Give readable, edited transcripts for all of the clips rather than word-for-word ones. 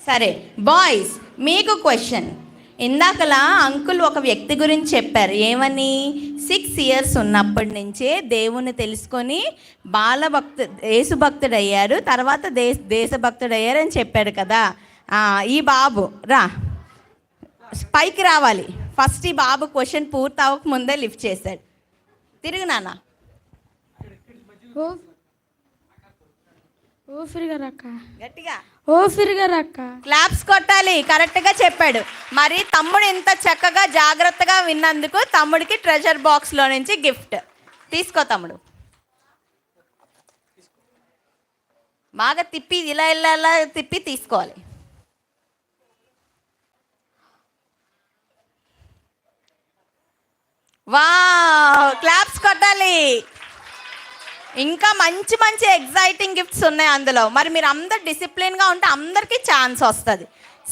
సరే బాయ్స్, మీకు question. ఇందాకలా uncle ఒక వ్యక్తి గురించి చెప్పారు. ఏమని? 6 years ఉన్నప్పటి నుంచే దేవుని తెలుసుకొని యేసుభక్తుడయ్యారు, తర్వాత దేశభక్తుడయ్యారు అని చెప్పాడు కదా. ఈ బాబు రా, పైకి రావాలి. ఫస్ట్ ఈ బాబు క్వశ్చన్ పూర్తి అవ్వక ముందే లిఫ్ట్ చేశాడు. తిరుగు నాన్న. గట్టిగా క్లాప్స్ కొట్టాలి. కరెక్ట్గా చెప్పాడు. మరి తమ్ముడు ఇంత చక్కగా జాగ్రత్తగా విన్నందుకు తమ్ముడికి ట్రెజర్ బాక్స్లో నుంచి గిఫ్ట్ తీసుకో. తమ్ముడు బాగా తిప్పి ఇలా ఇలా ఇలా తిప్పి తీసుకోవాలి. వావ్, క్లాప్స్ కొట్టాలి. ఇంకా మంచి మంచి ఎగ్జైటింగ్ గిఫ్ట్స్ ఉన్నాయి అందులో. మరి మీరు అందరు డిసిప్లిన్గా ఉంటే అందరికీ ఛాన్స్ వస్తుంది.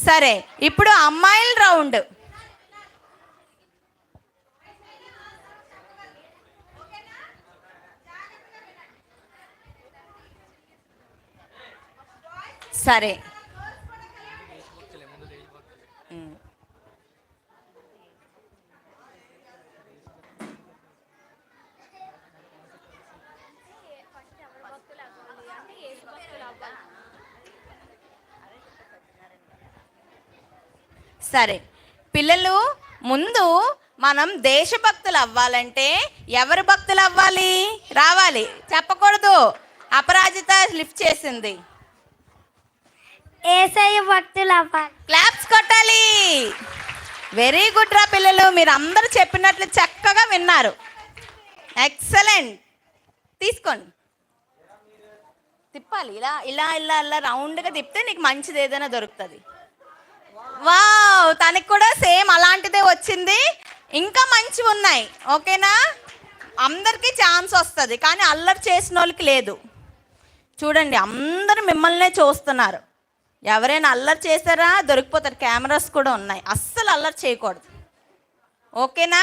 సరే, ఇప్పుడు అమ్మాయిల రౌండ్. సరే, సరే పిల్లలు, ముందు మనం దేశభక్తులు అవ్వాలంటే ఎవరు భక్తులు అవ్వాలి? రావాలి, చెప్పకూడదు. అపరాజిత లిఫ్ట్ చేసింది. యేసయ్య భక్తులు అవ్వాలి. క్లాప్స్ కొట్టాలి. వెరీ గుడ్ రా పిల్లలు, మీరు అందరూ చెప్పినట్లు చక్కగా విన్నారు. ఎక్సలెంట్. తీసుకోండి, తిప్పాలి. ఇలా ఇలా ఇలా ఇలా రౌండ్గా తిప్పితే నీకు మంచిది ఏదైనా దొరుకుతుంది. వావ్, తనకి కూడా సేమ్ అలాంటిదే వచ్చింది. ఇంకా మంచివి ఉన్నాయి. ఓకేనా? అందరికీ ఛాన్స్ వస్తుంది, కానీ అల్లరి చేసిన వాళ్ళకి లేదు. చూడండి, అందరూ మిమ్మల్నే చూస్తున్నారు. ఎవరైనా అల్లరి చేశారా దొరికిపోతారు. కెమెరాస్ కూడా ఉన్నాయి. అస్సలు అల్లరి చేయకూడదు. ఓకేనా?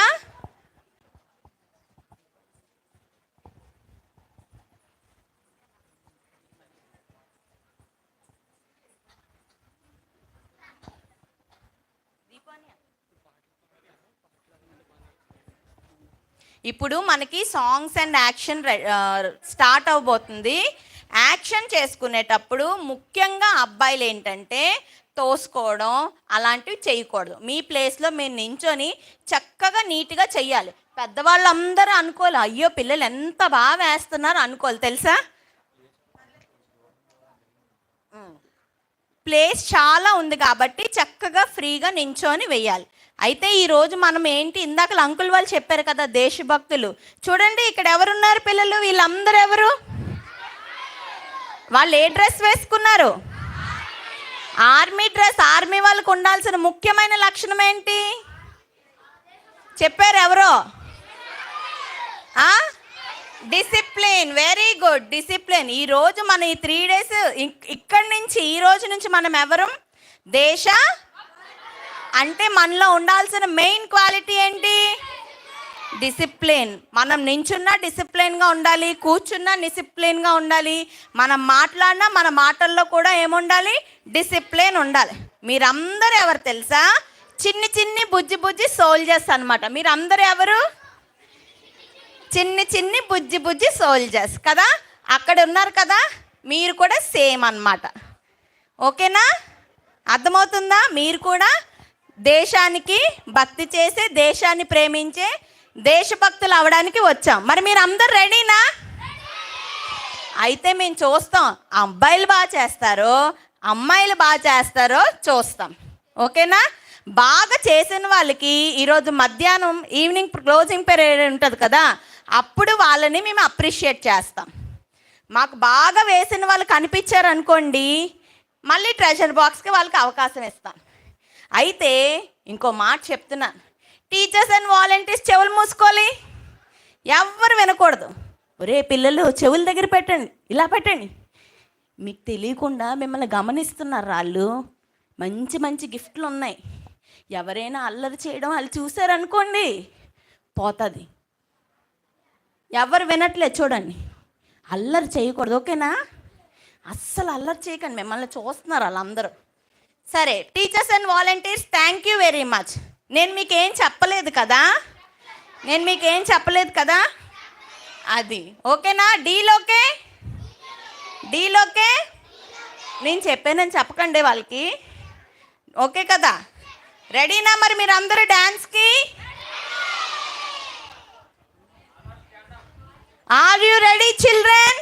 ఇప్పుడు మనకి సాంగ్స్ అండ్ యాక్షన్ స్టార్ట్ అవబోతుంది. యాక్షన్ చేసుకునేటప్పుడు ముఖ్యంగా అబ్బాయిలు ఏంటంటే తోసుకోవడం అలాంటివి చేయకూడదు. మీ ప్లేస్లో మీరు నించొని చక్కగా నీట్గా చెయ్యాలి. పెద్దవాళ్ళందరూ అనుకోవాలి, అయ్యో పిల్లలు ఎంత బాగా వేస్తున్నారు అనుకోవాలి. తెలుసా? ప్లేస్ చాలా ఉంది కాబట్టి చక్కగా ఫ్రీగా నించొని వెయ్యాలి. అయితే ఈరోజు మనం ఏంటి, ఇందాక అంకుల్ వాళ్ళు చెప్పారు కదా దేశభక్తులు. చూడండి, ఇక్కడ ఎవరున్నారు పిల్లలు? వీళ్ళందరూ ఎవరు? వాళ్ళు ఏ డ్రెస్ వేసుకున్నారు? Army dress. ఆర్మీ వాళ్ళకు ఉండాల్సిన ముఖ్యమైన లక్షణం ఏంటి చెప్పారు ఎవరో? డిసిప్లిన్. Very good, discipline. ఈరోజు మన ఈ 3 days ఇక్కడి నుంచి, ఈ రోజు నుంచి మనం ఎవరు? దేశ అంటే మనలో ఉండాల్సిన మెయిన్ క్వాలిటీ ఏంటి? డిసిప్లిన్. మనం నించున్నా డిసిప్లిన్గా ఉండాలి, కూర్చున్నా డిసిప్లిన్గా ఉండాలి, మనం మాట్లాడినా మన మాటల్లో కూడా ఏముండాలి? డిసిప్లిన్ ఉండాలి. మీరందరూ ఎవరు తెలుసా? చిన్ని చిన్ని బుజ్జి బుజ్జి సోల్జర్స్ అనమాట. మీరందరూ ఎవరు? చిన్ని చిన్ని బుజ్జి బుజ్జి సోల్జర్స్ కదా. అక్కడ ఉన్నారు కదా, మీరు కూడా సేమ్ అన్నమాట. ఓకేనా? అర్థమవుతుందా? మీరు కూడా దేశానికి భక్తి చేసే, దేశాన్ని ప్రేమించే దేశభక్తులు అవడానికి వచ్చాం. మరి మీరు అందరు రెడీనా? అయితే మేము చూస్తాం, అబ్బాయిలు బాగా చేస్తారో అమ్మాయిలు బాగా చేస్తారో చూస్తాం. ఓకేనా? బాగా చేసిన వాళ్ళకి ఈరోజు మధ్యాహ్నం ఈవినింగ్ క్లోజింగ్ పీరియడ్ ఉంటుంది కదా, అప్పుడు వాళ్ళని మేము అప్రిషియేట్ చేస్తాం. మాకు బాగా వేసిన వాళ్ళు కనిపించారు అనుకోండి, మళ్ళీ ట్రెజర్ బాక్స్కి వాళ్ళకి అవకాశం ఇస్తాను. అయితే ఇంకో మాట చెప్తున్నాను, టీచర్స్ అండ్ వాలంటీర్స్ చెవులు మూసుకోవాలి, ఎవ్వరు వినకూడదు. ఒరే పిల్లలు, చెవుల దగ్గర పెట్టండి, ఇలా పెట్టండి. మీకు తెలియకుండా మిమ్మల్ని గమనిస్తున్నారు వాళ్ళు. మంచి మంచి గిఫ్ట్లు ఉన్నాయి. ఎవరైనా అల్లరి చేయడం వాళ్ళు చూసారనుకోండి, పోతుంది. ఎవరు వినట్లేదు. చూడండి, అల్లరి చేయకూడదు. ఓకేనా? అస్సలు అల్లరి చేయకండి. మిమ్మల్ని చూస్తున్నారు వాళ్ళందరూ. సరే, teachers and volunteers thank you very much. నేను మీకేం చెప్పలేదు కదా, అది ఓకేనా? డీలోకే నేను చెప్పానని చెప్పకండి వాళ్ళకి, ఓకే కదా? రెడీనా మరి మీరు అందరూ డాన్స్కి? Are you ready children?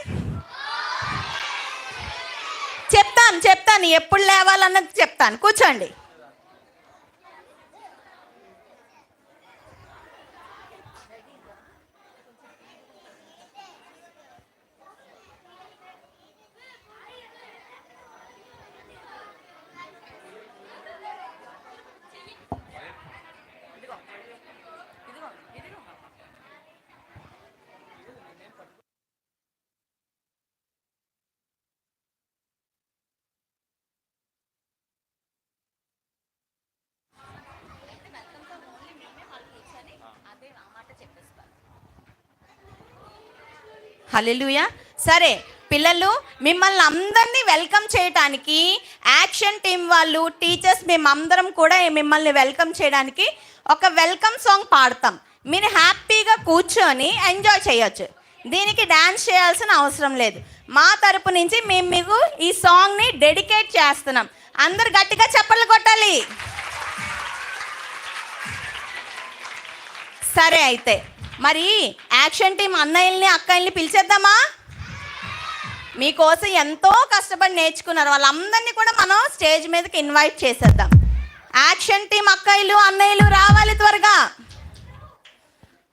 చెప్తాను ఎప్పుడు లేవాలన్నది చెప్తాను, కూర్చోండి. హల్లెలూయా. సరే పిల్లలు, మిమ్మల్ని అందరినీ వెల్కమ్ చేయడానికి యాక్షన్ టీం వాళ్ళు, టీచర్స్, మేమందరం కూడా మిమ్మల్ని వెల్కమ్ చేయడానికి ఒక వెల్కమ్ సాంగ్ పాడతాం. మీరు హ్యాపీగా కూర్చొని ఎంజాయ్ చేయొచ్చు. దీనికి డ్యాన్స్ చేయాల్సిన అవసరం లేదు. మా తరపు నుంచి మేము మీకు ఈ సాంగ్ని డెడికేట్ చేస్తున్నాం. అందరు గట్టిగా చప్పట్లు కొట్టాలి. సరే, అయితే మరి యాక్షన్ టీం అన్నయ్యల్ని అక్కయ్యల్ని పిలిచేద్దామా? మీకోసం ఎంతో కష్టపడి నేర్చుకున్నారు, వాళ్ళందరినీ కూడా మనం స్టేజ్ మీదకి ఇన్వైట్ చేసేద్దాం. యాక్షన్ టీం అక్కయ్యలు అన్నయ్యలు రావాలి త్వరగా,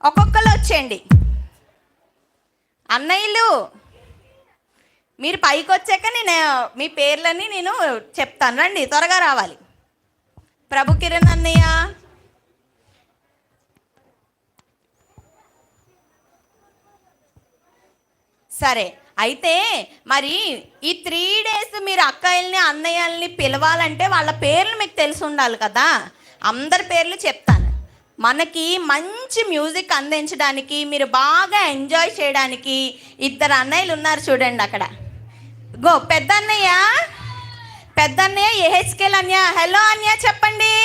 ఒక్కొక్కరు వచ్చేయండి. అన్నయ్యలు మీరు పైకి వచ్చాక నేను మీ పేర్లని నేను చెప్తాను, రండి త్వరగా రావాలి. ప్రభు కిరణ్ అన్నయ్య, సరే అయితే మరి ఈ 3 days మీరు అక్కయ్యల్ని అన్నయ్యల్ని పిలవాలంటే వాళ్ళ పేర్లు మీకు తెలిసి ఉండాలి కదా. అందరి పేర్లు చెప్తాను. మనకి మంచి మ్యూజిక్ అందించడానికి, మీరు బాగా ఎంజాయ్ చేయడానికి 2 అన్నయ్యలు ఉన్నారు చూడండి అక్కడ. పెద్దన్నయ్య ఏహెచ్కేల్ అన్య, హలో అన్య చెప్పండి.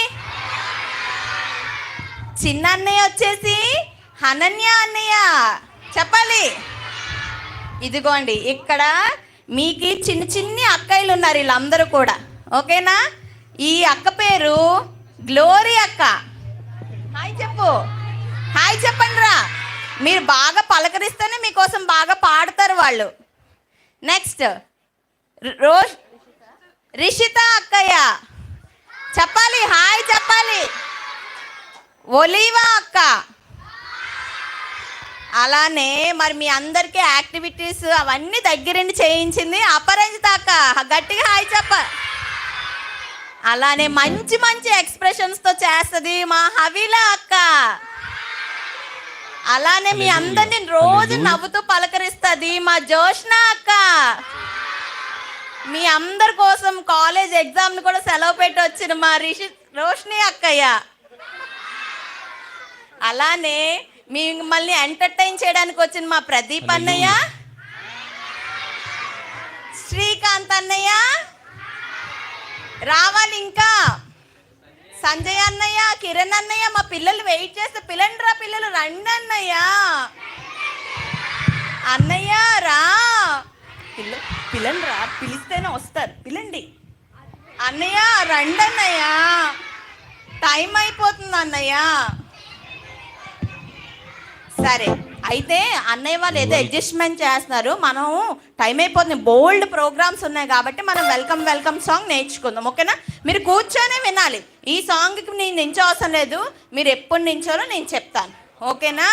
చిన్న అన్నయ్య వచ్చేసి హనన్య అన్నయ్య చెప్పాలి. ఇదిగోండి, ఇక్కడ మీకు చిన్ని అక్కయ్యలు ఉన్నారు, వీళ్ళందరూ కూడా ఓకేనా? ఈ అక్క పేరు గ్లోరీ అక్క. హాయ్ చెప్పు, హాయ్ చెప్పండి రా. మీరు బాగా పలకరిస్తేనే మీకోసం బాగా పాడతారు వాళ్ళు. నెక్స్ట్ రిషిత అక్కయ్య చెప్పాలి, హాయ్ చెప్పాలి. ఒలీవా అక్క. అలానే మరి మీ అందరికీ యాక్టివిటీస్ అవన్నీ దగ్గరుండి చేయించింది అపరంజిత అక్క, గట్టిగా హాయ్ చెప్ప. అలానే మంచి మంచి ఎక్స్ప్రెషన్స్తో చేస్తుంది మా హవీలా అక్క. అలానే మీ అందరిని రోజు నవ్వుతూ పలకరిస్తుంది మా జోష్న అక్క. మీ అందరి కోసం కాలేజ్ ఎగ్జామ్ని కూడా సెలవు పెట్టి వచ్చిన మా రోషిని అక్కయ్య. అలానే మిమ్మల్ని ఎంటర్టైన్ చేయడానికి వచ్చిన మా ప్రదీప్ అన్నయ్య, శ్రీకాంత్ అన్నయ్య రావాలి, ఇంకా సంజయ్ అన్నయ్య, కిరణ్ అన్నయ్య. మా పిల్లలు వెయిట్ చేస్తే పిల్లండి రా, పిల్లలు రండి అన్నయ్య. అన్నయ్య రా, పిల్లని రా, పిలిస్తేనే వస్తారు, పిల్లండి. అన్నయ్య రండి అన్నయ్య, టైం అయిపోతుంది అన్నయ్య. సరే అయితే అన్నయ్య వాళ్ళు ఏదో అడ్జస్ట్మెంట్ చేస్తున్నారు, మనం టైం అయిపోతుంది, బోల్డ్ ప్రోగ్రామ్స్ ఉన్నాయి కాబట్టి మనం వెల్కమ్ సాంగ్ నేర్చుకుందాం, ఓకేనా? మీరు కూర్చొని వినాలి. ఈ సాంగ్కి నేను నించో అవసరం లేదు, మీరు ఎప్పుడు నించోనో నేను చెప్తాను, ఓకేనా?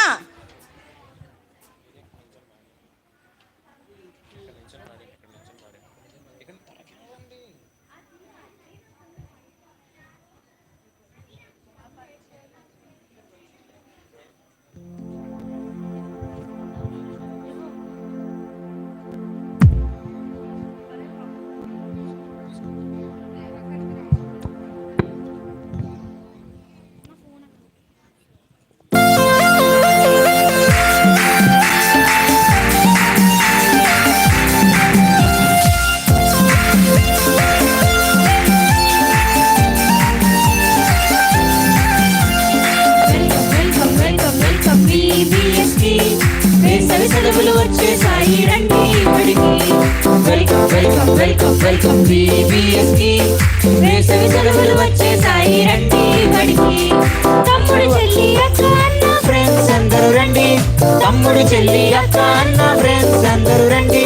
వెల్కమ్ VBSకి. వేసవి సెలవులు వచ్చేసాయి రండి బడికి. తమ్ముడు చెల్లి అక్క అన్న ఫ్రెండ్స్ అందరూ రండి. తమ్ముడు చెల్లి అక్క అన్న ఫ్రెండ్స్ అందరూ రండి.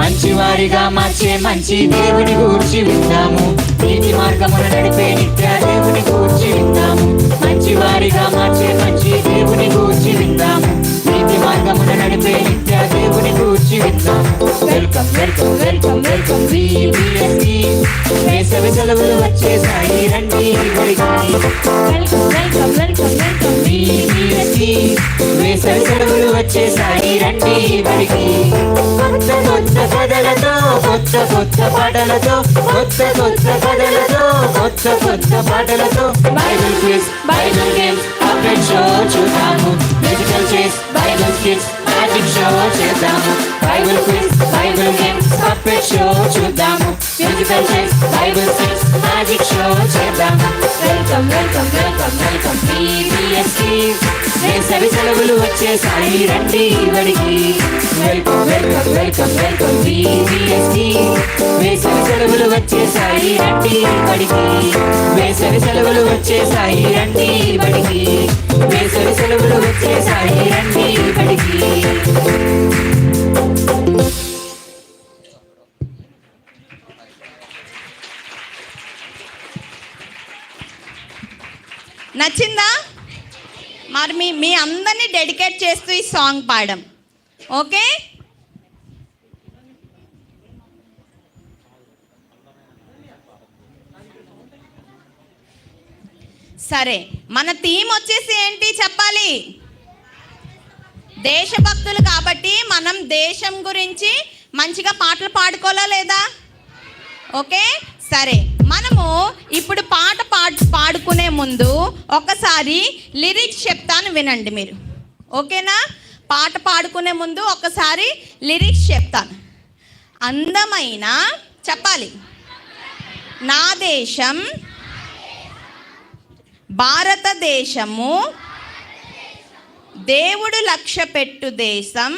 మంచి వారిగా మార్చే మంచి దేవుని గూర్చి విందాము. నీతి మార్గమున నడిపే నిత్య దేవుని గూర్చి విందాము. మంచి వారిగా మార్చే మంచి దేవుని గూర్చి విందాము. నీతి మార్గమున నడిపే నిత్య దేవుని గూర్చి విందాము. వెల్కమ్ వెల్కమ్ వెల్కమ్ వెల్కమ్ VBSకి. వేసవి సెలవులు వచ్చేసాయి రండి బడికి. వెల్కమ్ వెల్కమ్ వెల్కమ్ వెల్కమ్ VBSకి. వేసవి సెలవులు వచ్చేసాయి రండి బడికి. కొత్త కొత్త కథలతో కొత్త కొత్త పాటలతో కొత్త కొత్త కథలతో కొత్త కొత్త పాటలతో Bible quiz Bible games puppet show చూద్దాము. Musical chairs Bible kids magic show చేద్దాము. Bible quiz Bible games puppet show చూద్దాము. Musical chairs Bible kids magic show చేద్దాము. వెల్కమ్ వెల్కమ్ వెల్కమ్ వెల్కమ్ VBSకి. వేసవి సెలవులు వచ్చేసాయి రండి బడికి. వెల్కమ్ వెల్కమ్ వెల్కమ్ వెల్కమ్ VBSకి. వేసవి సెలవులు వచ్చేసాయి రండి బడికి. వేసవి సెలవులు వచ్చేసాయి రండి బడికి. వేసవి సెలవులు వచ్చేసాయి రండి బడికి. నచ్చిందా? మరి మీ అందరినీ డెడికేట్ చేస్తూ ఈ సాంగ్ పాడడం. ఓకే, సరే. మన థీమ్ వచ్చేసి ఏంటి చెప్పాలి? దేశభక్తులు కాబట్టి మనం దేశం గురించి మంచిగా పాటలు పాడుకోవాలా లేదా? ఓకే, సరే. మనము ఇప్పుడు పాట పాడుకునే ముందు ఒకసారి లిరిక్స్ చెప్తాను, వినండి మీరు. ఓకేనా? పాట పాడుకునే ముందు ఒకసారి లిరిక్స్ చెప్తాను. అందమైన చెప్పాలి. నా దేశం భారతదేశము, దేవుడు లక్ష్యపెట్టు దేశం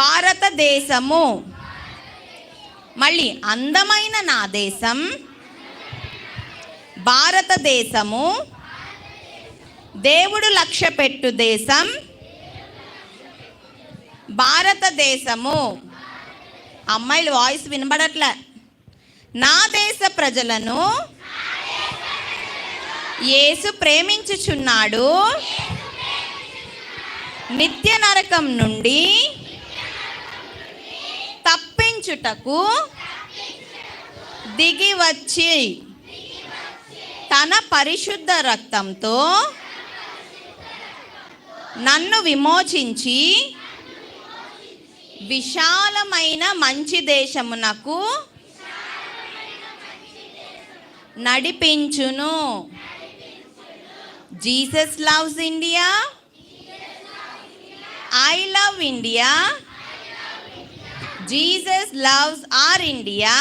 భారతదేశము. మళ్ళీ అందమైన నా దేశం భారతదేశము, దేవుడు లక్ష్యపెట్టు దేశం భారతదేశము. అమ్మాయిలు వాయిస్ వినబడట్లే. నా దేశ ప్రజలను యేసు ప్రేమించుచున్నాడు. నిత్య నరకం నుండి తప్పించుటకు దిగి వచ్చి తన పరిశుద్ధ రక్తంతో నన్ను విమోచించి విశాలమైన మంచి దేశమునకు నడిపించును. Jesus loves India. I love India. Jesus loves our India.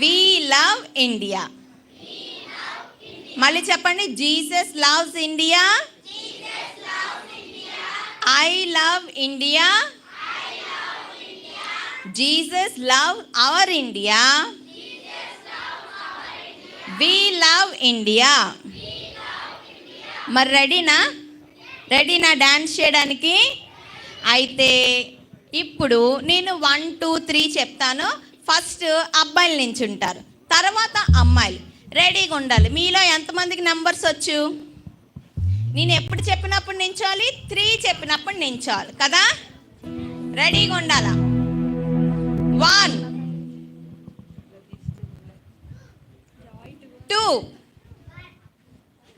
We love India. మళ్ళీ చెప్పండి. Jesus loves India. I love India. Jesus love our India. We love India. మరి రెడీనా డాన్స్ చేయడానికి? అయితే ఇప్పుడు నేను 1 2 3 చెప్తాను. ఫస్ట్ అబ్బాయిలు నించుంటారు, తర్వాత అమ్మాయిలు. రెడీగా ఉండాలి. మీలో ఎంతమందికి నెంబర్స్ వచ్చు? నేను ఎప్పుడు చెప్పినప్పుడు నించోవాలి, 3 చెప్పినప్పుడు నించోవాలి కదా. రెడీగా ఉండాలా? 1 2.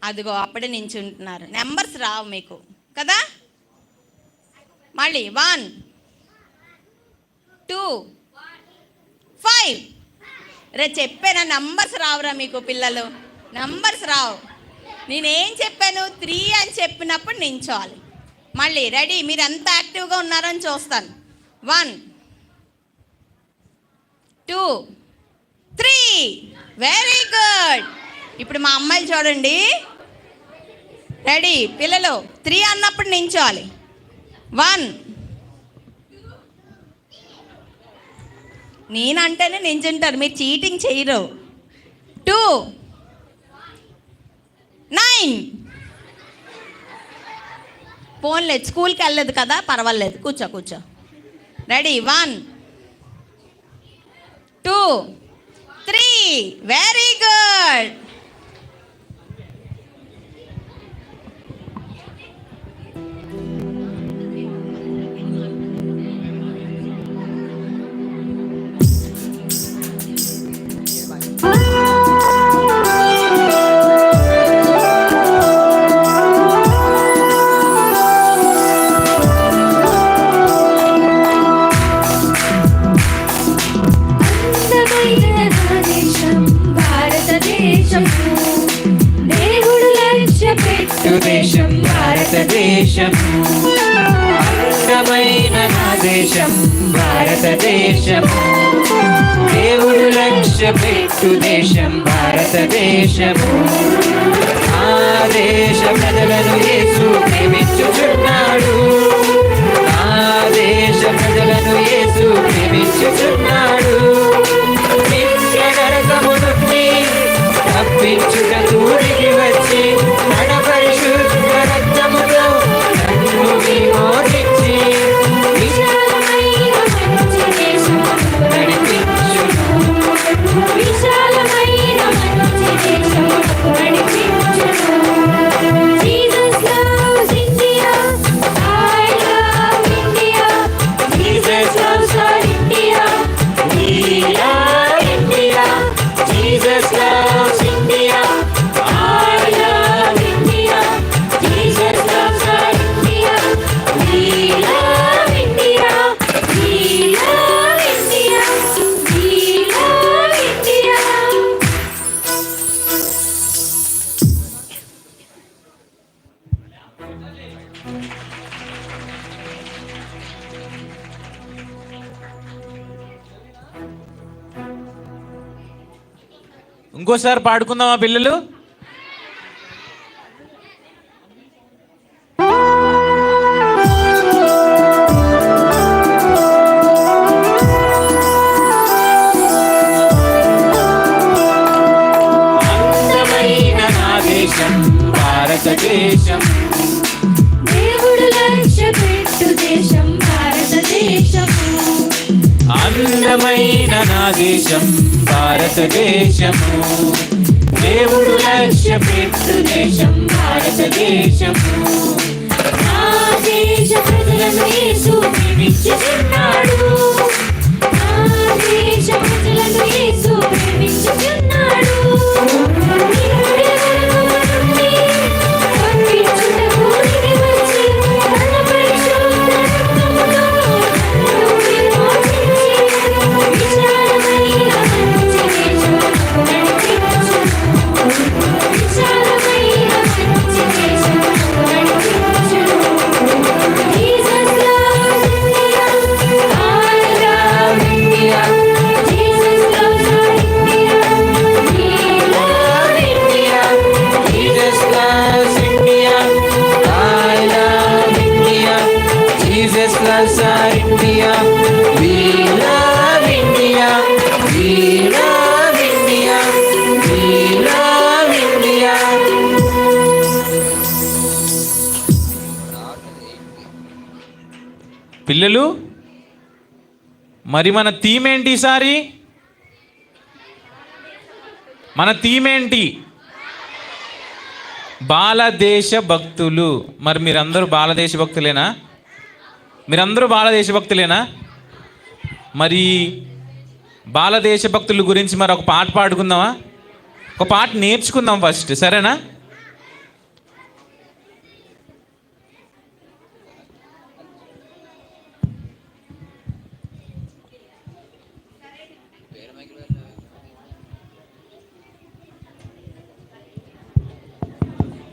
అదిగో అప్పుడే నించుంటున్నారు. నెంబర్స్ రావు మీకు కదా. మళ్ళీ 1 2 5. రే చెప్పానా? నంబర్స్ రావురా మీకు పిల్లలు, నంబర్స్ రావు. నేనేం చెప్పాను? 3 అని చెప్పినప్పుడు నించోవాలి. మళ్ళీ రెడీ? మీరు ఎంత యాక్టివ్గా ఉన్నారని చూస్తాను. 1 2 3. Very good. ఇప్పుడు మా అమ్మాయిలు చూడండి. రెడీ పిల్లలు? 3 అన్నప్పుడు నించోవాలి. 1 నేనంటేనే నించుంటారు, మీరు చీటింగ్ చేయరు. 2 9 పోన్లేదు, స్కూల్కి వెళ్ళలేదు కదా, పర్వాలేదు, కూర్చో. Ready 1 2 3 very good. దేశం భారతదేశము, అందమైన నా దేశం భారతదేశము, దేవుడు లక్ష్య పెట్టు దేశం భారతదేశము. ఆ దేశ ప్రజలను యేసు ప్రేమించుచున్నాడు, ఆ దేశ ప్రజలను యేసు ప్రేమించుచున్నాడు. నిత్య నరకము నుండి తప్పించుటకు దిగి వచ్చి తన పరిశుద్ధ రక్తముతో నన్ను విమోచించి విశాలమైన మంచి దేశముకు నడిపించును, విశాలమైన మంచి దేశముకు నడిపించును. Jesus loves India, I love India, Jesus loves our India, we love India, Jesus loves India, I love India, Jesus loves our India, we love India, we love India, we love India. ఇంకోసారి పాడుకుందామా పిల్లలు? అందమైన నా దేశం భారతదేశం, దేవుడు లక్ష్య పెట్టు దేశం భారతదేశము, అందమైన నా దేశం భారతదేశము, దేవుడు లక్ష్య పెట్టు దేశం భారతదేశము. నా దేశ ప్రజలను యేసు ప్రేమించుచున్నాడు, నా దేశ ప్రజలను యేసు ప్రేమించుచున్నాడు. తప్పించుటకు దిగి వచ్చి తన పరిశుద్ధ రక్తముతో నన్ను విమోచించి విశాలమైన మంచి దేశముకు నడిపించును, విశాలమైన మంచి దేశముకు నడిపించును. Jesus loves India, I love India, Jesus loves our India, we love India, Jesus loves India, I love India, Jesus loves our India, we love India, we love India, we love India. పిల్లలు, మరి మన theme ఏంటి ఈసారి? మన theme ఏంటి? బాలదేశ భక్తులు. మరి మీరందరూ బాలదేశ భక్తులేనా? మీరందరూ బాలదేశ భక్తులేనా? మరి బాలదేశ భక్తుల గురించి మరి ఒక పాట పాడుకుందామా? ఒక పాట నేర్చుకుందాం ఫస్ట్, సరేనా?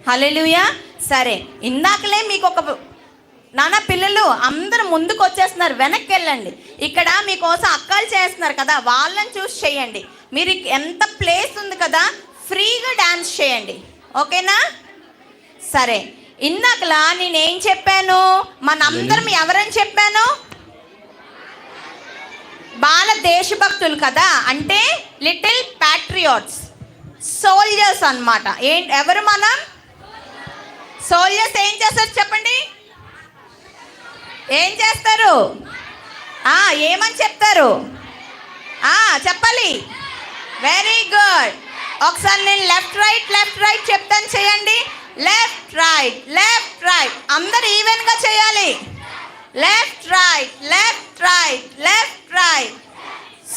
హల్లెలూయా. సరే, ఇందాకలే మీకు ఒక నాన్న పిల్లలు అందరూ ముందుకు వచ్చేస్తున్నారు, వెనక్కి వెళ్ళండి. ఇక్కడ మీకోసం అక్కలు చేస్తున్నారు కదా, వాళ్ళని చూసి చేయండి. మీరు ఎంత ప్లేస్ ఉంది కదా, ఫ్రీగా డాన్స్ చేయండి, ఓకేనా? సరే, ఇందాకలా నేనేం చెప్పాను? మనందరం ఎవరని చెప్పాను? బాల దేశభక్తులు కదా, అంటే లిటిల్ ప్యాట్రియాట్స్, సోల్జర్స్ అన్నమాట. ఎవరు మనం? సోల్జర్స్ ఏం చేస్తారు చెప్పండి? ఏం చేస్తారు? ఏమని చెప్తారు? చెప్పాలి. Very good. ఒకసారి నేను లెఫ్ట్ రైట్ చెప్తాను, చేయండి. లెఫ్ట్ రైట్ అందరు ఈవెన్గా చేయాలి. Left right.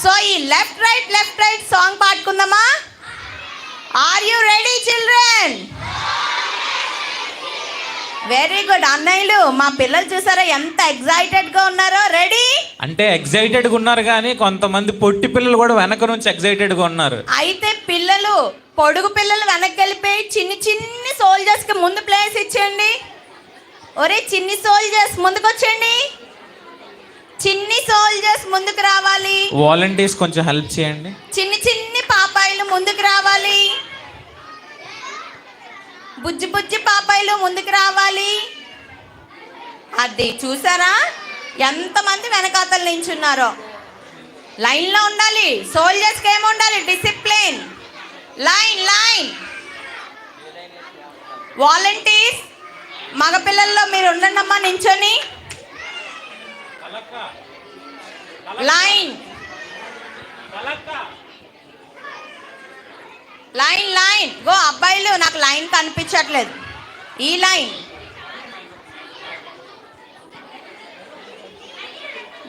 సో ఈ లెఫ్ట్ రైట్ సాంగ్ పాడుకుందామా? Are you ready children? Very good. అన్నయ్యలు, మా పిల్లలు చూసారా ఎంత ఎగ్జైటెడ్గా ఉన్నారో? రెడీ అంటే ఎగ్జైటెడ్గా ఉన్నారు, కానీ కొంతమంది పొట్టి పిల్లలు కూడా వెనక నుంచి ఎగ్జైటెడ్గా ఉన్నారు. అయితే పిల్లలు, పొడుగు పిల్లలు వెనక్కి వెళ్ళిపోయి చిన్ని సోల్జర్స్కి ముందు ప్లేస్ ఇచ్చేయండి. ఒరే చిన్ని సోల్జర్స్ ముందుకు వచ్చేయండి. చిన్ని సోల్జర్స్ ముందుకు రావాలి. వాలంటీర్స్ కొంచెం హెల్ప్ చేయండి. చిన్ని పాపాయిలు ముందుకు రావాలి. బుజ్జి పాపాయిలు ముందుకు రావాలి. అది చూసారా ఎంతమంది వెనకాతలు నించున్నారో? లైన్లో ఉండాలి. సోల్జర్స్కి ఏముండాలి? డిసిప్లిన్. లైన్. వాలంటీర్స్, మగపిల్లల్లో మీరు ఉండండమ్మా నించొని. లైన్. గో అబ్బాయిలు, నాకు లైన్ కనిపించట్లేదు. ఈ line.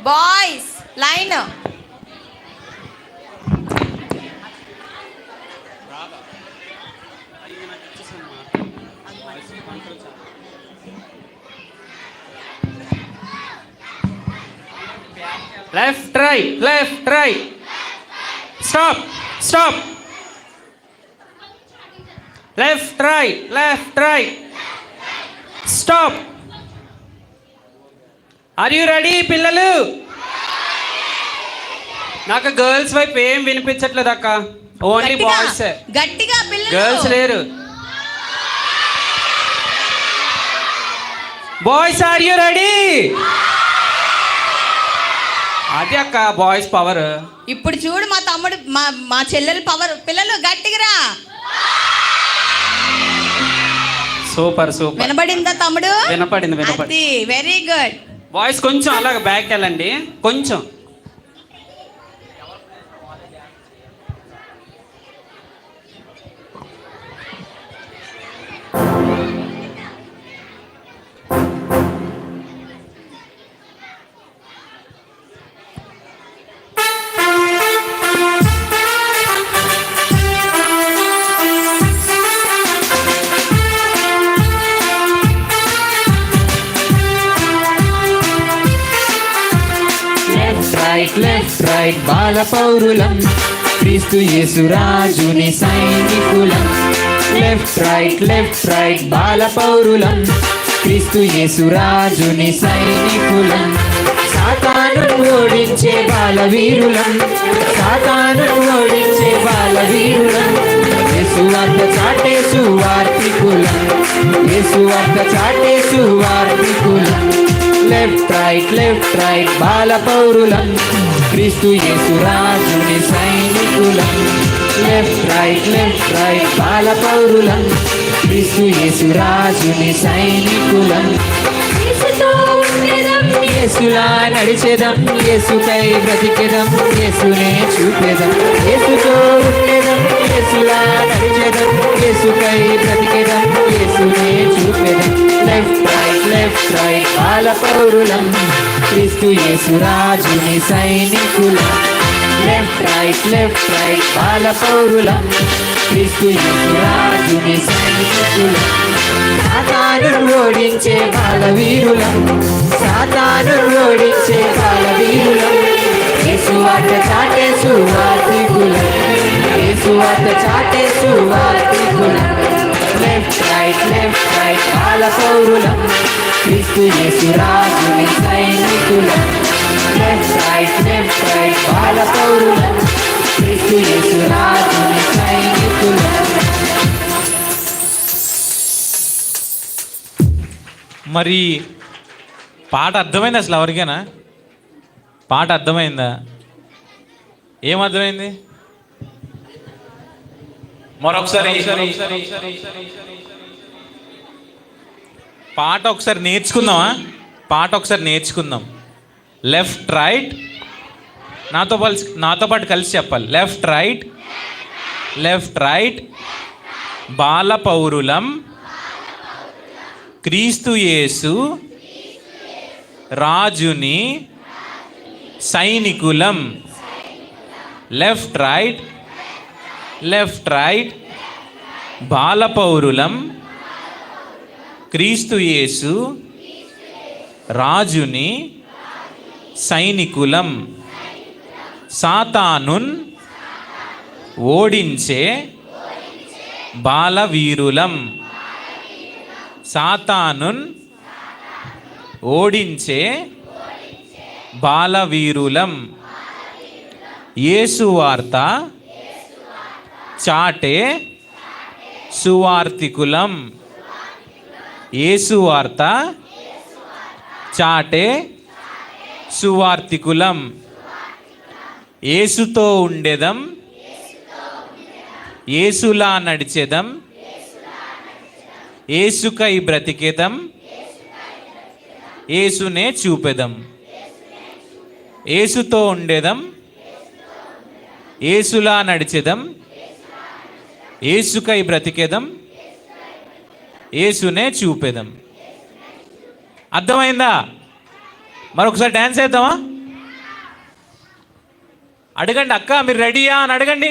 Boys line. Left right. Stop. Left right. Stop. Are you ready పిల్లలు? నాకు గర్ల్స్ వైపు ఏం వినిపించట్లేదు అక్క, ఓన్లీ బాయ్స్. గట్టిగా పిల్లలు. గర్ల్స్ లేరు. Boys are you ready? అది అక్క బాయ్స్ పవర్. ఇప్పుడు చూడు మా తమ్ముడు, మా చెల్లెల పవర్. పిల్లలు గట్టిగా రా. సూపర్. వినబడిందా తమ్ముడు? వినపడింది. Very good. బాయ్స్ కొంచెం అలాగ బ్యాక్ వెళ్ళండి కొంచెం. లెఫ్ట్ రైట్ బాల పౌరులం, క్రీస్తు యేసు రాజుని సైనికులం. లెఫ్ట్ రైట్ బాల పౌరులం, క్రీస్తు యేసు రాజుని సైనికులం. సాతాను ఓడించే బాలవీరులం, యేసువార్త చాటే సువార్తికులం, లెఫ్ట్ రైట్ బాల పౌరులం, క్రీస్తు యేసు రాజుని సైనికులం. లెఫ్ట్ రైట్ బాల పౌరులం, క్రీస్తు యేసు రాజుని సైనికులం. యేసులా నడిచేదం, యేసుకై బ్రతికెదం, యేసునే చూపెదం. యేసుతో ఉండేదం, యేసులా నడిచేదం, యేసుకై బ్రతికెదం, యేసునే చూపెదం. లెఫ్ట్ రైట్ బాల పౌరులం, క్రీస్తు యేసు రాజుని సైనికులం. లెఫ్ట్ రైట్ బాల పౌరులం, క్రీస్తు యేసు రాజుని సైనికులం. సాతాను ఓడించే బాలవీరులం, యేసువార్త చాటే సువార్తికులం, లెఫ్ట్ రైట్ బాల పౌరులం, క్రీస్తు యేసు రాజుని సైనికులం. లెఫ్ట్ రైట్ బాల పౌరులం, క్రీస్తు యేసు రాజుని సైనికులం. మరి పాట అర్థమైంది అసలు ఎవరికైనా? పాట అర్థమైందా? ఏమర్థమైంది? మరొకసారి పాట ఒకసారి నేర్చుకుందామా? పాట ఒకసారి నేర్చుకుందాం. లెఫ్ట్ రైట్, నాతో పాటు కలిసి చెప్పాలి. లెఫ్ట్ రైట్, లెఫ్ట్ రైట్, బాల పౌరులం, క్రీస్తు యేసు రాజుని సైనికులం. లెఫ్ట్ రైట్, లెఫ్ట్ రైట్, బాల పౌరులం, క్రీస్తు యేసు రాజుని సైనికులం. సాతానున్ ఓడించే బాలవీరులం. సాతానున్ ఓడించే బాలవీరులం. యేసు వార్త చాటే సువార్తికులం. యేసు వార్త చాటే సువార్తికులం. యేసుతో ఉండేదం, యేసులా నడిచేదం, యేసుకై బ్రతికేదం, యేసునే చూపెదం. యేసుతో ఉండేదం, యేసులా నడిచేదం, యేసుకై బ్రతికేదం, యేసునే చూపెదం. అర్థమైందా? మరొకసారి డ్యాన్స్ వేద్దామా? అడగండి, అక్క మీరు రెడీయా అని అడగండి.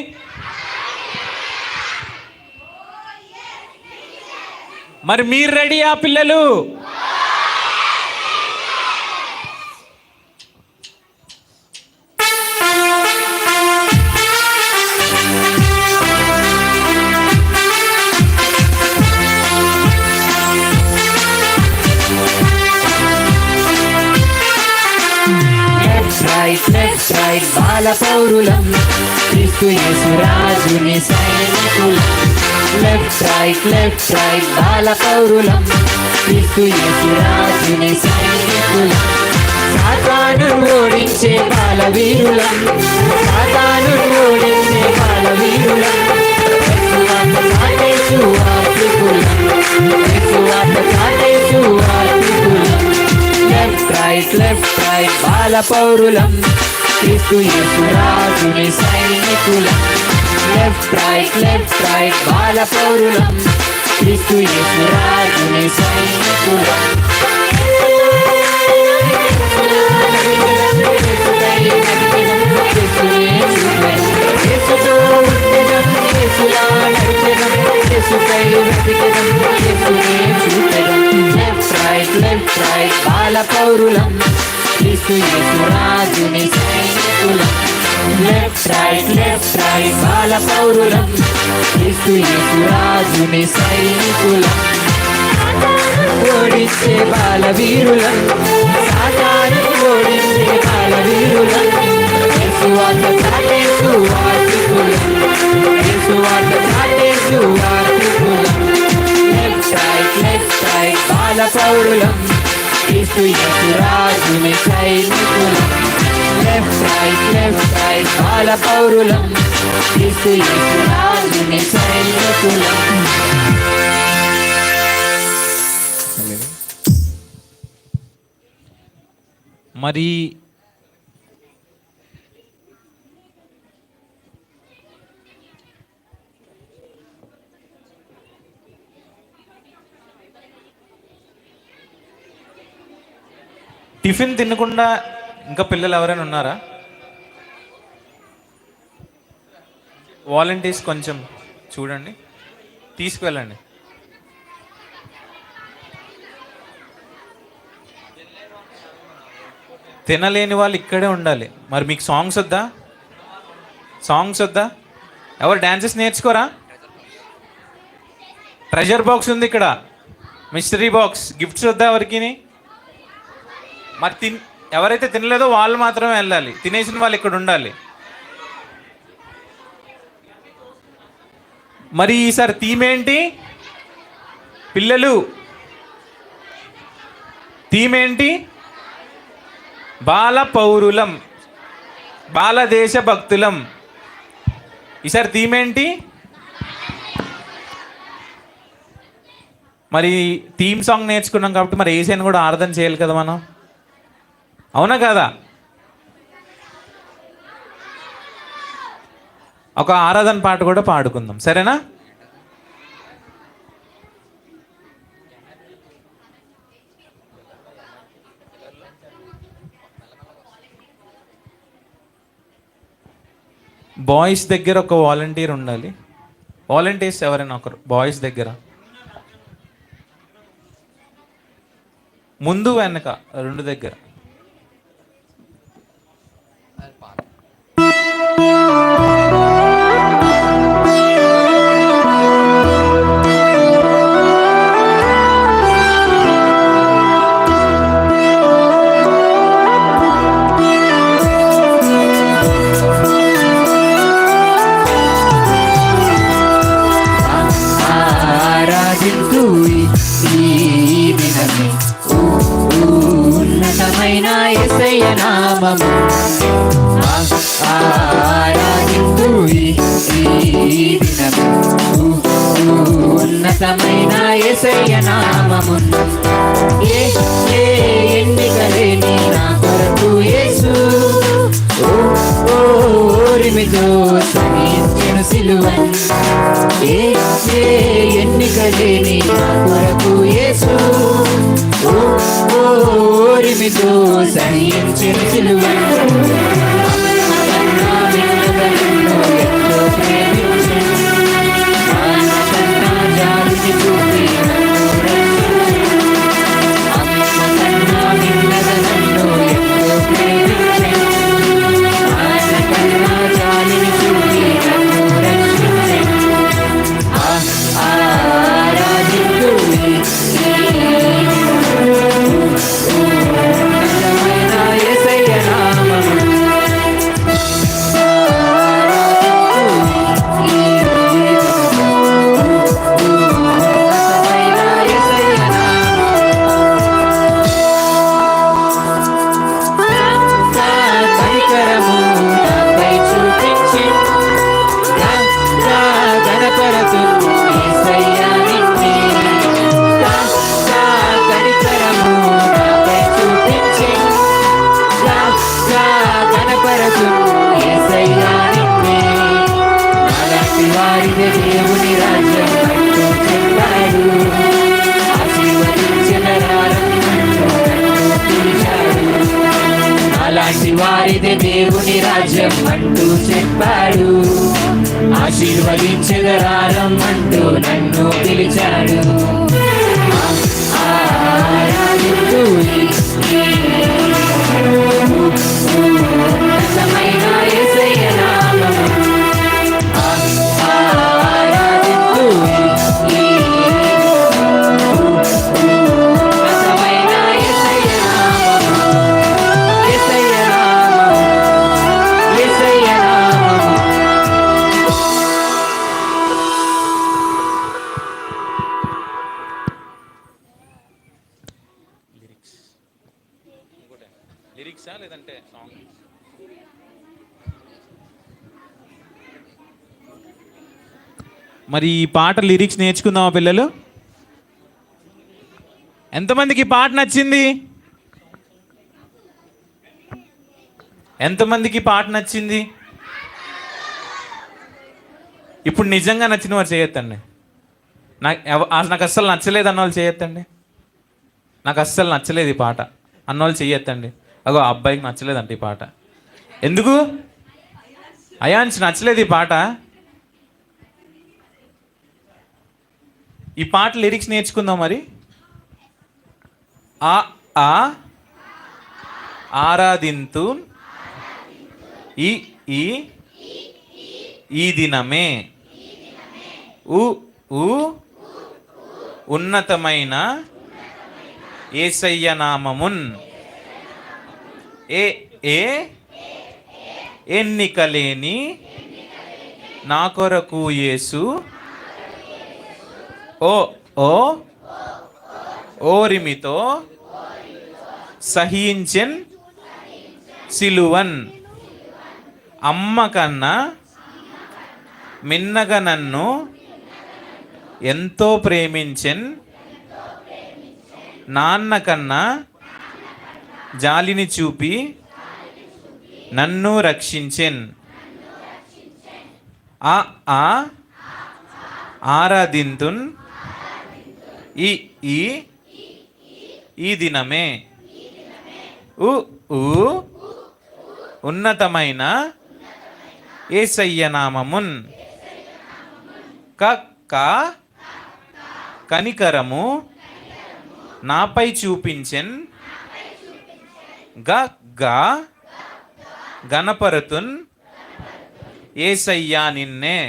మరి మీరు రెడీయా పిల్లలు? లెఫ్ట్ రైట్ బాల పౌరులం, క్రీస్తు యేసు రాజుని సైనికులం. లెఫ్ట్ రైట్ బాల పౌరులం, క్రీస్తు యేసు రాజుని సైనికులం. సాతాను ఓడించే బాలవీరులం, సాతాను ఓడించే బాలవీరులం. యేసువార్త చాటే సువార్తికులం, యేసువార్త చాటే సువార్తికులం. లెఫ్ట్ రైట్ బాల పౌరులం, క్రీస్తు యేసు రాజుని సైనికులం. లెఫ్ట్ రైట్ బాల పౌరులం, క్రీస్తు యేసు రాజుని సైనికులం. యేసుతో ఉండేదం, యేసులా నడిచెదం, యేసుకై బ్రతికెదం, యేసునే చూపెదం. లెఫ్ట్ రైట్ బాల పౌరులం, క్రీస్తు యేసు రాజుని సైనికులం. లెఫ్ట్ రైట్ బాల పౌరులం, క్రీస్తు యేసు రాజుని సైనికులం. ఓడించే బాలవీరులం, సాతాను ఓడించే బాలవీరులం. యేసువార్త చాటే సువార్తికులం, యేసువార్త చాటే సువార్తికులం. లెఫ్ట్ రైట్ బాల పౌరులం, క్రీస్తు యేసు రాజుని సైనికులం. లెఫ్ట్ రైట్ బాల పౌరులం, క్రీస్తు యేసు రాజుని సైనికులం. మరి టిఫిన్ తినకుండా ఇంకా పిల్లలు ఎవరైనా ఉన్నారా? వాలంటీర్స్ కొంచెం చూడండి, తీసుకువెళ్ళండి. తినలేని వాళ్ళు ఇక్కడే ఉండాలి. మరి మీకు సాంగ్స్ వద్దా? సాంగ్స్ వద్దా? ఎవరు డ్యాన్సెస్ నేర్చుకోరా? ట్రెజర్ బాక్స్ ఉంది ఇక్కడ, మిస్టరీ బాక్స్, గిఫ్ట్స్ వద్దా ఎవరికి? మరి ఎవరైతే తినలేదో వాళ్ళు మాత్రమే వెళ్ళాలి, తినేసిన వాళ్ళు ఇక్కడ ఉండాలి. మరి ఈసారి థీమ్ ఏంటి పిల్లలు? థీమ్ ఏంటి? బాల పౌరులం. బాలదేశ భక్తులం. ఈసారి థీమ్ ఏంటి? మరి థీమ్ సాంగ్ నేర్చుకున్నాం కాబట్టి మరి ఏసైని కూడా ఆరాధన చేయాలి కదా మనం, అవునా కదా? ఒక ఆరాధన పాట కూడా పాడుకుందాం, సరేనా? బాయ్స్ దగ్గర ఒక వాలంటీర్ ఉండాలి. వాలంటీర్స్ ఎవరైనా ఒకరు బాయ్స్ దగ్గర, ముందు వెనక రెండు దగ్గర. ఆరాధించు ఈ దినమే ఉన్నతమైన యేసయ్య నామము. ఆరాధించు ఈ దినమే ఉన్నతమైన యేసయ్య నామము. ఎన్నికలేని నా కొరకు యేసు ఓరిమితో సహించెను సిలువను. ఎన్నికలేని నా కొరకు యేసు ఓరిమితో సహించెను సిలువను. ఎంతో ప్రేమించెను, జాలిని చూపి దేవుని రాజ్యం అంటూ చెప్పాడు. అలాంటి వారిదే దేవుని రాజ్యం అంటూ చెప్పాడు. ఆశీర్వదించెదరారం అంటూ నన్ను పిలిచాడు. ఆరాధించు ఉన్నతమైన యేసయ్య నామము. లిరిక్సా లేదంటే సాంగ్? మరి ఈ పాట లిరిక్స్ నేర్చుకుందామా పిల్లలు? ఎంతమందికి ఈ పాట నచ్చింది? ఎంతమందికి ఈ పాట నచ్చింది? ఇప్పుడు నిజంగా నచ్చిన వారు చేయొద్దండి. నాకు అస్సలు నచ్చలేదు అన్నవాళ్ళు చేయొద్దండి. నాకు అస్సలు నచ్చలేదు ఈ పాట అన్నవాళ్ళు చెయ్యొద్దండి. అగో ఆ అబ్బాయికి నచ్చలేదంట ఈ పాట. ఎందుకు? అయాన్స్ నచ్చలేదు ఈ పాట. ఈ పాట లిరిక్స్ నేర్చుకుందాం మరి. ఆరాధింతు ఈ దినమే ఉన్నతమైన యేసయ్య నామమున్. ఎన్నికలేని నా కొరకు యేసు ఓరిమితో సహించెన్ సిలువన్. అమ్మ కన్నా మిన్నగా నన్ను ఎంతో ప్రేమించెన్, నాన్న కన్నా జాలిని చూపి నన్ను రక్షించెన్. ఆ ఆ ఆరాధింతున్ ఈ ఈ ఈ దినమే. ఉ ఊ ఉన్నతమైన యేసయ్య నామమున్. క క కనికరము నాపై చూపించెన్. గ గ గణపరతున్ యేసయ్యా నిన్నే.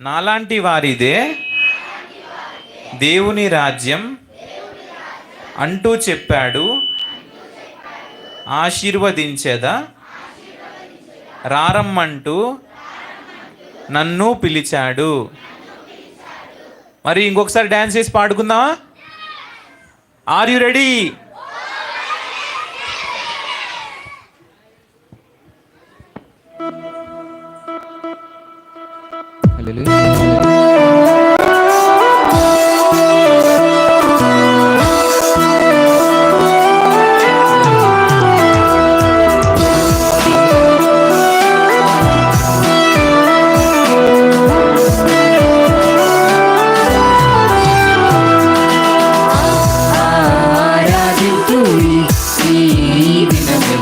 నాలాంటి వారిదే దేవుని రాజ్యం అంటూ చెప్పాడు. ఆశీర్వదించెదా రారమ్మంటూ నన్ను పిలిచాడు. మరి ఇంకొకసారి డ్యాన్స్ చేసి పాడుకుందామా? Are you ready? ఆరాధించు ఈ దినమే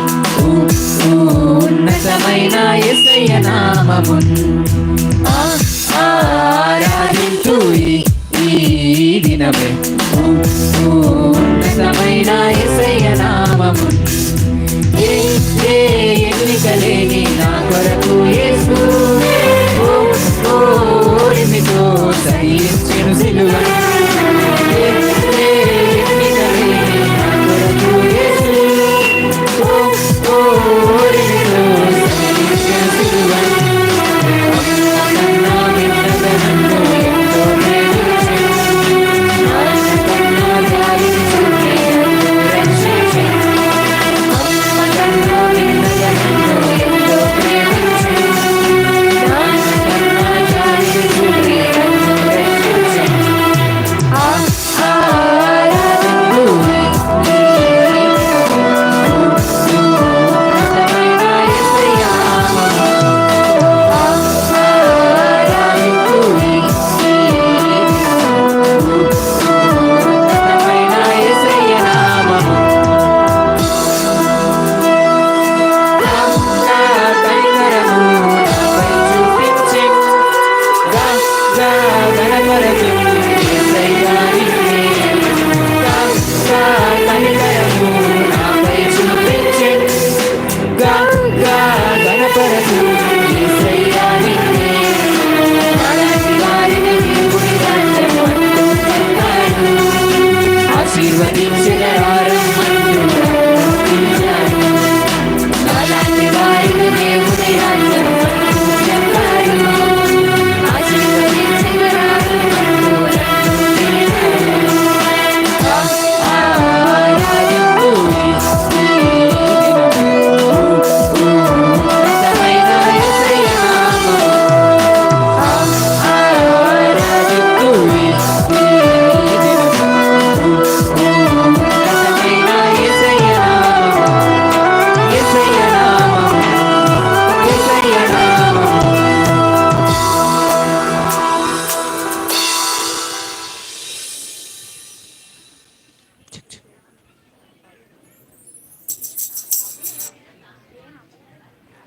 ఉన్నతమైన యేసయ్య నామమున్. ఆరాధించు ఈ దినమే ఉన్నతమైన యేసయ్య నామమున్. ఎన్నికలేని నా కొరకు యేసు ఓరిమితో సహించెను సిలువను. ఎన్నికలేని నా కొరకు యేసు ఓరిమితో సహించెను సిలువను. కన్నా మిన్నగా నన్ను ఎంతో ప్రేమించెను. నాన్న కన్నా జాలిని చూపి నన్ను రక్షించెను. అమ్మ కన్నా మిన్నగా నన్ను ఎంతో ప్రేమించెను. నాన్న కన్నా జాలిని చూపి నన్ను రక్షించెను. ఆరాధించు ఈ ఉన్నతమైన యేసయ్య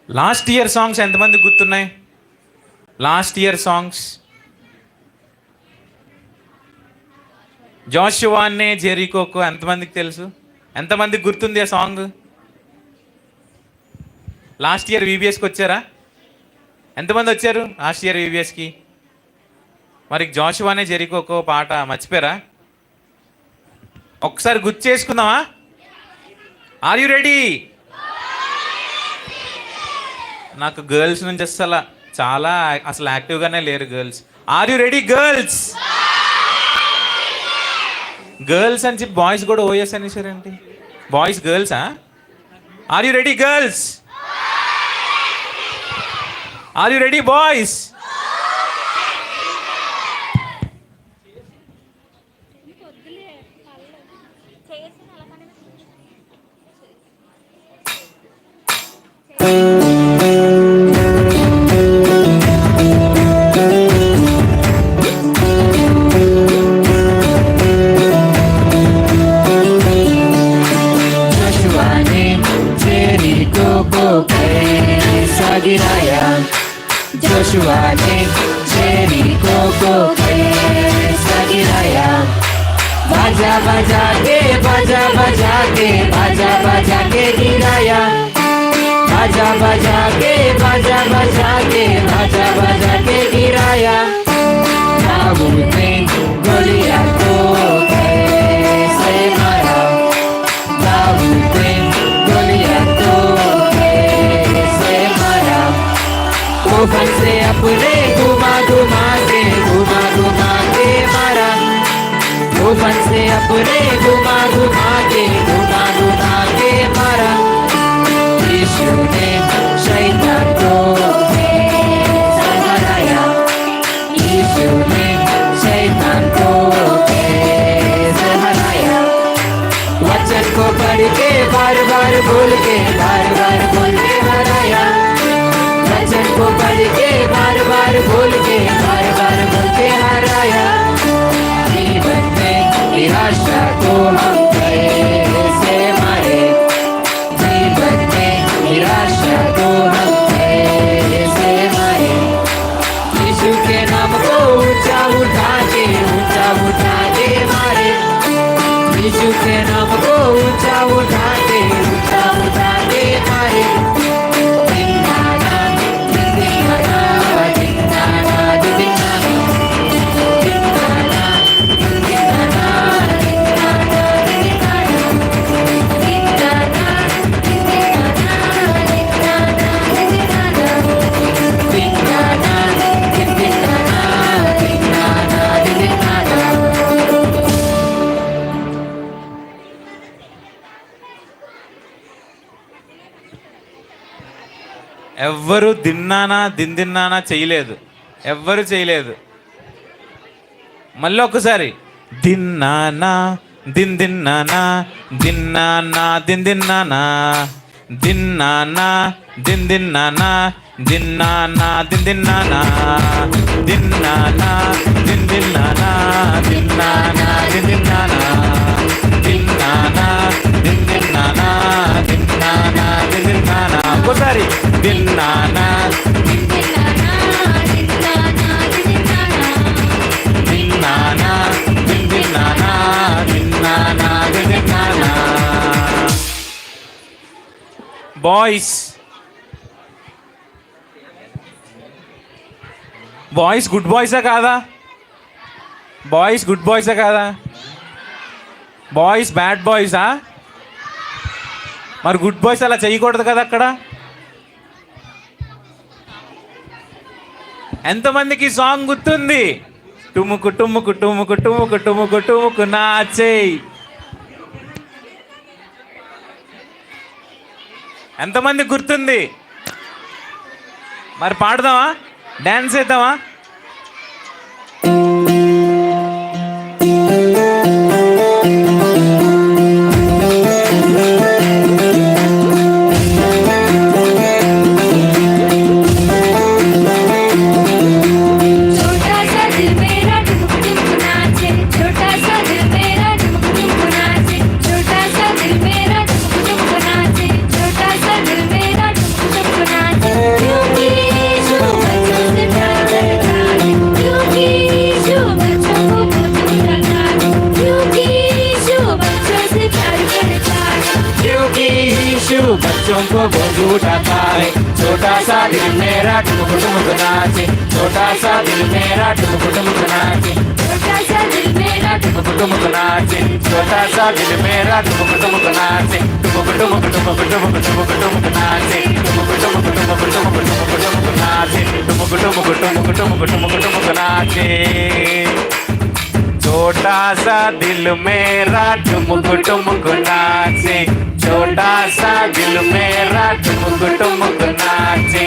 లాస్ట్ ఇయర్ సాంగ్స్ ఎంతమంది గుర్తున్నాయి? లాస్ట్ ఇయర్ సాంగ్స్ జోషువానే జెరికోకో ఎంతమందికి తెలుసు? ఎంతమందికి గుర్తుంది ఆ సాంగ్? లాస్ట్ ఇయర్ విబిఎస్కి వచ్చారా? ఎంతమంది వచ్చారు లాస్ట్ ఇయర్ విబిఎస్కి? మరి జోషువానే జెరికోకో పాట మర్చిపోయారా? ఒకసారి గుర్తు చేసుకుందామా? Are you ready? నాకు గర్ల్స్ నుంచి అసలు యాక్టివ్గానే లేరు girls. Are you ready girls? Girls అని చెప్పి బాయ్స్ కూడా ఓఎస్ అనేసారండి. బాయ్స్ గర్ల్సా? Are you ready girls? Are you ready boys? Joshua ne Jericho ko kaisa giraya. Baja baja ke giraya. Baja baja ke giraya. Daud ne Goliath ko kaise mara. Daud ne Goliath ko kaise mara. तूफान से अपने घुमा घुमा के मारा. तूफान से अपने घुमा घुमा के मारा. यीशु ने शैतान को हराया. यीशु ने शैतान को हराया. वचन को पढ़ के बार बार बोल के हराया. वचन को पढ़ के बार बार बोल के हराया. जीवन में निराशा को हम कैसे मारे. जीवन में निराशा को हम कैसे मारे. यीशु के नाम को ऊंचा उठा के मारे. यीशु के नाम को ऊंचा उठा के मारे. ఎవ్వరు దిన్నానా చేయలేదు. ఎవ్వరు చేయలేదు. మళ్ళీ ఒక్కసారి దిన్నానా దిన్నానా దిన్నానా దిన్నానా దిన్నానా దిన్నానా దిన్నానా దిన్నానా దిన్నానా దిన్నానా దిన్నానా దిన్నానా దిన్నానా దిన్నానా దిన్నానా దిన్నానా. ఒక్కసారి దిన్నానా దిన్నానా దిన్నానా దిన్నానా దిన్నానా. బాయ్స్ గుడ్ బాయ్సా కాదా? బాయ్స్ గుడ్ బాయ్సా కాదా? బాయ్స్ బ్యాడ్ బాయ్సా? మరి గుడ్ బాయ్స్ అలా చేయకూడదు కదా అక్కడ. ఎంతమందికి సాంగ్ గుర్తుంది? టుముకు టుముకు టుముకు టుముకు టుముకు టుముకు నాచేయ్. ఎంతమందికి గుర్తుంది? మరి పాడదామా? డ్యాన్స్ చేద్దామా? बच्चों को बोझ उठाता है. छोटा सा दिल मेरा टुमुक टुमुक नाचे. छोटा सा दिल मेरा टुमुक टुमुक नाचे. छोटा सा दिल मेरा टुमुक टुमुक नाचे. छोटा सा दिल मेरा टुमुक टुमुक नाचे. टुमुक टुमुक टुमुक टुमुक टुमुक टुमुक नाचे. टुमुक टुमुक टुमुक टुमुक टुमुक टुमुक नाचे. टुमुक टुमुक टुमुक टुमुक टुमुक टुमुक नाचे. छोटा सा दिल मेरा टुमुक टुमुक नाचे. छोटा सा दिल मेरा टुमुक टुमुक नाचे.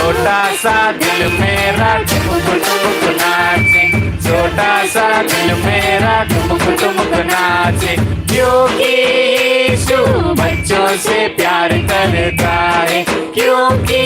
छोटा सा दिल मेरा ठुमुक ठुमुक नाचे, छोटा सा दिल मेरा ठुमुक ठुमुक नाचे, क्योंकि यीशु बच्चों से प्यार करता है, क्योंकि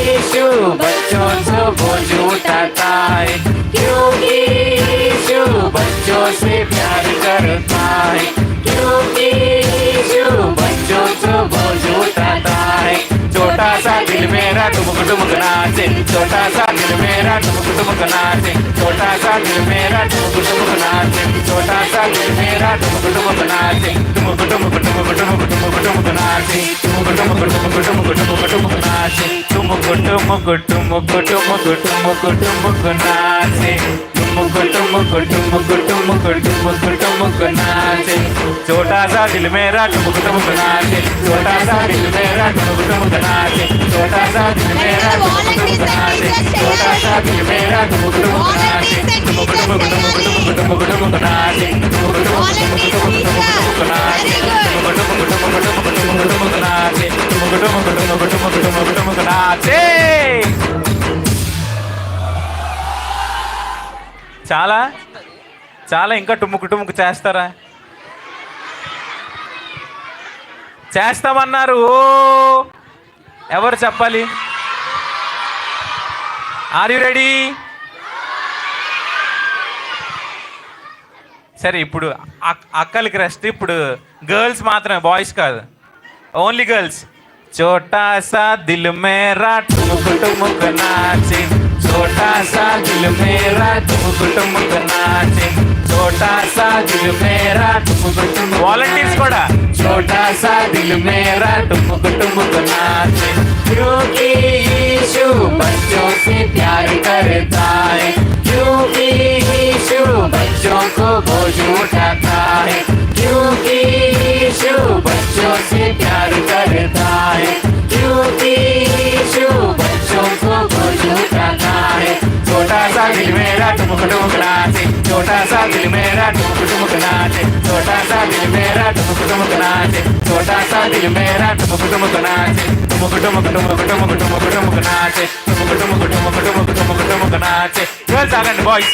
यीशु बच्चों से बोझ उठाता है, क्योंकि यीशु बच्चों से प्यार करता है, क्योंकि यीशु बच्चों से बोझ उठाता है। छोटा सा दिल मेरा ठुमुक ठुमुक नाचे, छोटा सा दिल मेरा ठुमुक ठुमुक नाचे, छोटा सा दिल मेरा ठुमुक ठुमुक नाचे, छोटा सा दिल मेरा ठुमुक ठुमुक नाचे, ठुमुक ठुमुक ठुमुक ठुमुक ठुमुक ठुमुक नाचे, ठुमुक ठुमुक ठुमुक ठुमुक ठुमुक ठुमुक नाचे, ठुमुक ठुमुक ठुमुक ठुमुक ठुमुक ठुमुक नाचे, ठुमुक ठुमुक ठुमुक ठुमुक ठुमुक ठुमुक नाचे। छोटा सा दिल मेरा ठुमुक ठुमुक नाचे, छोटा सा दिल मेरा ठुमुक ठुमुक नाचे, छोटा सा दिल मेरा ठुमुक ठुमुक नाचे, छोटा सा दिल मेरा ठुमुक ठुमुक नाचे, ठुमुक ठुमुक ठुमुक ठुमुक ठुमुक ठुमुक नाचे, ठुमुक ठुमुक ठुमुक ठुमुक ठुमुक नाचे, ठुमुक ठुमुक ठुमुक ठुमुक ठुमुक ठुमुक नाचे, ठुमुक ठुमुक ठुमुक ठुमुक ठुमुक ठुमुक नाचे। చాలా చాలా ఇంకా టుముకు టుముకు చేస్తారా? చేస్తామన్నారు. ఓ ఎవరు చెప్పాలి? Are you ready? సరే, ఇప్పుడు అక్కలకి రెస్ట్. ఇప్పుడు గర్ల్స్ మాత్రమే, బాయ్స్ కాదు, ఓన్లీ గర్ల్స్. छोटा सा दिल मेरा ठुमुक ठुमुक नाचे, छोटा सा दिल मेरा ठुमुक ठुमुक नाचे, छोटा सा दिल मेरा ठुमुक ठुमुक। वालंटियर्स కూడా छोटा सा दिल मेरा ठुमुक ठुमुक नाचे, क्योंकि यीशु बच्चों से प्यार करता है, क्योंकि यीशु बच्चों को बोझ उठाता है, क्योंकि यीशु बच्चों से प्यार करता है, क्योंकि यीशु बच्चों को बोझ उठाता है। छोटा सा दिल मेरा ठुमुक ठुमुक नाचे, छोटा सा दिल मेरा ठुमुक ठुमुक नाचे, छोटा सा दिल मेरा ठुमुक ठुमुक नाचे, छोटा सा दिल मेरा ठुमुक ठुमुक नाचे, ठुमुक ठुमुक ठुमुक ठुमुक ठुमुक ठुमुक नाचे, ठुमुक ठुमुक ठुमुक ठुमुक ठुमुक ठुमुक नाचे। गर्ल्स आगंడి బాయ్స్.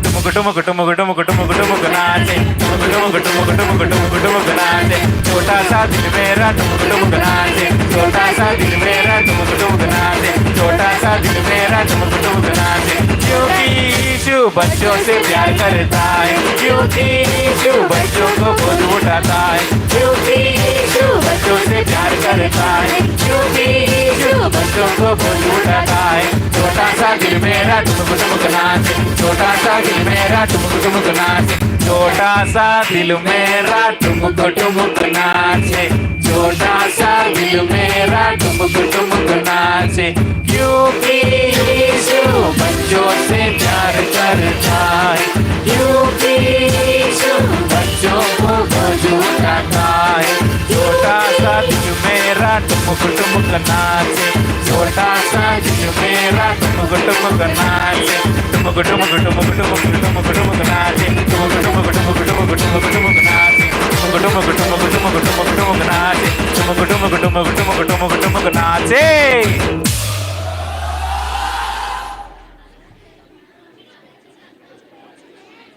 ठुमुक ठुमुक ठुमुक ठुमुक ठुमुक ठुमुक नाचे, ठुमुक ठुमुक ठुमुक ठुमुक ठुमुक ठुमुक नाचे, छोटा सा दिल मेरा ठुमुक ठुमुक नाचे, छोटा सा दिल मेरा ठुमुक ठुमुक नाचे, छोटा सा दिल मेरा ठुमुक ठुमुक नाचे, क्योंकि यीशु बच्चों से प्यार करता है, क्योंकि यीशु बच्चों को बोझ उठाता है, क्योंकि यीशु बच्चों से प्यार करता है, क्योंकि यीशु बच्चों को बोझ उठाता है। छोटा सा दिल मेरा ठुमुक ठुमुक नाचे, छोटा सा दिल मेरा ठुमुक ठुमुक नाचे, छोटा सा दिल मेरा ठुमुक ठुमुक नाचे, छोटा सा दिल मेरा ठुमुक ठुमुक नाचे, क्योंकि यीशु बच्चों से प्यार करता है, क्योंकि यीशु बच्चों को बोझ उठाता है। छोटा सा दिल मेरा ठुमुक ठुमुक नाचे, छोटा सा दिल मेरा ठुमुक ठुमुक नाचे, ठुमुक ठुमुक ठुमुक ठुमुक ठुमुक ठुमुक नाचे, ठुमुक ठुमुक ठुमुक ठुमुक ठुमुक ठुमुक नाचे, ठुमुक ठुमुक ठुमुक ठुमुक ठुमुक ठुमुक नाचे, ठुमुक ठुमुक ठुमुक ठुमुक ठुमुक ठुमुक नाचे।